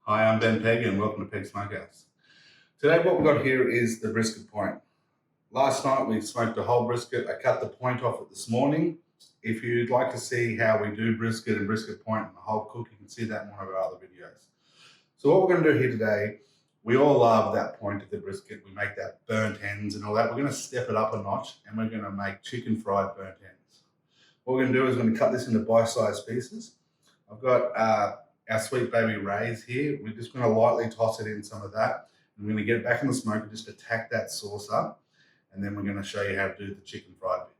Hi, I'm Ben Pegg and welcome to Pegg Smokehouse. Today what we've got here is the brisket point. Last night we smoked a whole brisket. I cut the point off it this morning. If you'd like to see how we do brisket and brisket point and the whole cook, you can see that in one of our other videos. So what we're going to do here today, we all love that point of the brisket. We make that burnt ends and all that. We're going to step it up a notch and we're going to make chicken fried burnt ends. What we're going to do is we're going to cut this into bite-sized pieces. I've got our sweet baby rays here. We're just going to lightly toss it in some of that. I'm going to get it back in the smoker, just attack that sauce up, and then we're going to show you how to do the chicken fried bit.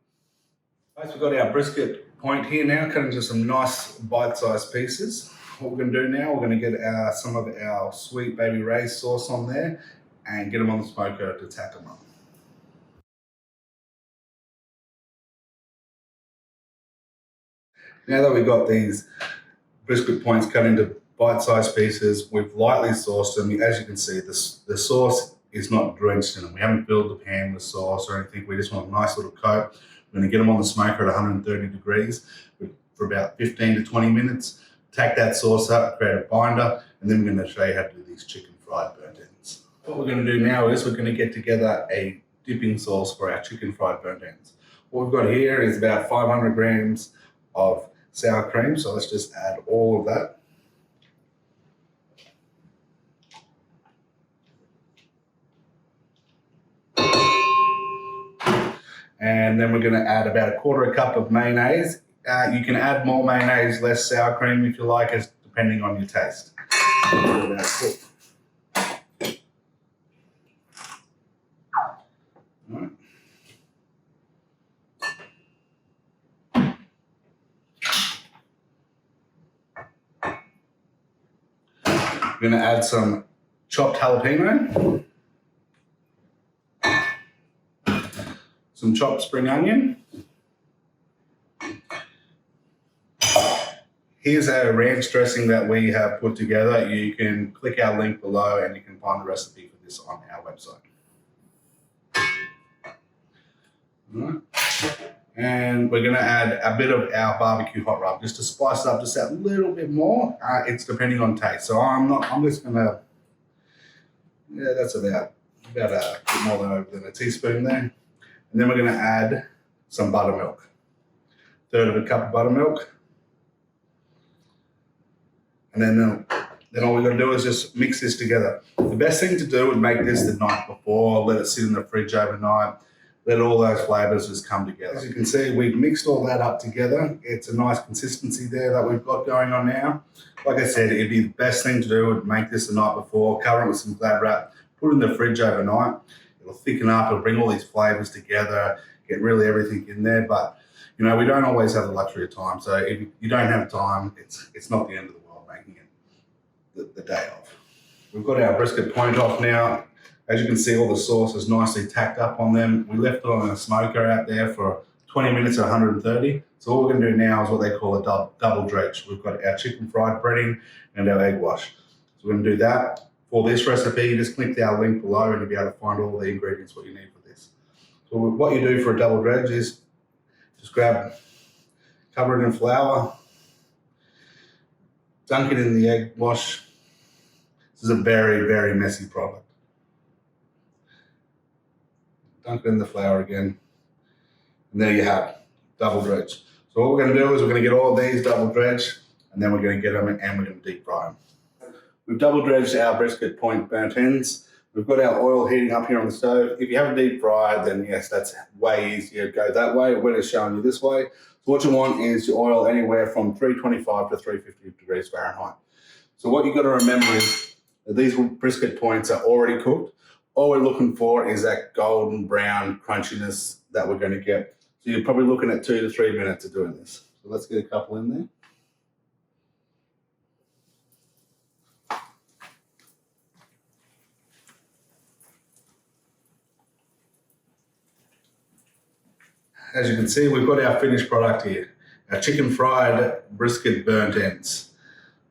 Right, so we've got our brisket point here now, cut into some nice bite-sized pieces. What we're going to do now, we're going to get some of our sweet baby rays sauce on there and get them on the smoker to attack them up. Now that we've got these brisket points cut into bite-sized pieces, we've lightly sauced them. As you can see, the sauce is not drenched in them. We haven't filled the pan with sauce or anything. We just want a nice little coat. We're going to get them on the smoker at 130 degrees for about 15 to 20 minutes. Tack that sauce up, create a binder, and then we're going to show you how to do these chicken fried burnt ends. What we're going to do now is we're going to get together a dipping sauce for our chicken fried burnt ends. What we've got here is about 500 grams of sour cream, so let's just add all of that. And then we're going to add about a quarter cup of mayonnaise. You can add more mayonnaise, less sour cream if you like, depending on your taste. We're going to add some chopped jalapeno, some chopped spring onion. Here's a ranch dressing that we have put together. You can click our link below and you can find the recipe for this on our website. All right. And we're going to add a bit of our barbecue hot rub just to spice it up just that little bit more. It's depending on taste. So I'm just going to, that's about a bit more than a teaspoon there. And then we're going to add some buttermilk, third of a cup of buttermilk. And then all we're going to do is just mix this together. The best thing to do would make this the night before, let it sit in the fridge overnight, let all those flavors just come together. As you can see, we've mixed all that up together. It's a nice consistency there that we've got going on now. Like I said, it'd be the best thing to do would make this the night before, cover it with some Glad wrap, put it in the fridge overnight. It'll thicken up, it'll bring all these flavors together, get really everything in there. But, you know, we don't always have the luxury of time. So if you don't have time, it's not the end of the world making it the day of. We've got our brisket point off now. As you can see, all the sauce is nicely tacked up on them. We left it on a smoker out there for 20 minutes at 130. So all we're going to do now is what they call a double dredge. We've got our chicken fried breading and our egg wash. So we're going to do that. For this recipe, just click our link below and you'll be able to find all the ingredients what you need for this. So what you do for a double dredge is just cover it in flour, dunk it in the egg wash. This is a very, very messy product. Dunk it in the flour again, and there you have it, double dredge. So what we're going to do is we're going to get all of these double dredged, and then we're going to get them and we're going to deep fry them. We've double dredged our brisket point burnt ends. We've got our oil heating up here on the stove. If you have a deep fry, then yes, that's way easier. Go that way. We're just showing you this way. So what you want is your oil anywhere from 325 to 350 degrees Fahrenheit. So what you've got to remember is that these brisket points are already cooked. All we're looking for is that golden brown crunchiness that we're going to get. So you're probably looking at 2 to 3 minutes of doing this. So let's get a couple in there. As you can see, we've got our finished product here, our chicken fried brisket burnt ends.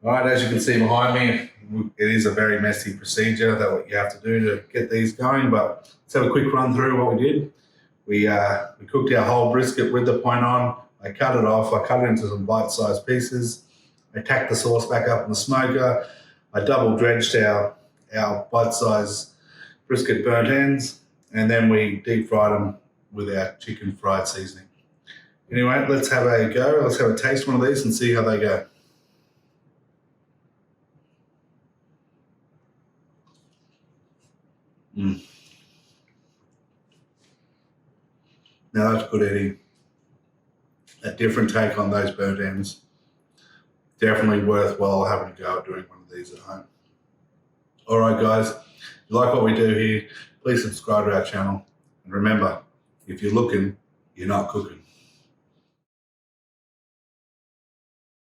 All right, as you can see behind me, it is a very messy procedure that what you have to do to get these going, but let's have a quick run through what we did. We cooked our whole brisket with the point on. I cut it off. I cut it into some bite-sized pieces. I tacked the sauce back up in the smoker. I double dredged our bite-sized brisket burnt ends, and then we deep fried them with our chicken fried seasoning. Anyway, let's have a go. Let's have a taste one of these and see how they go. Now that's good eating. A different take on those burnt ends. Definitely worthwhile having a go at doing one of these at home. All right, guys, if you like what we do here, please subscribe to our channel. And remember, if you're looking, you're not cooking.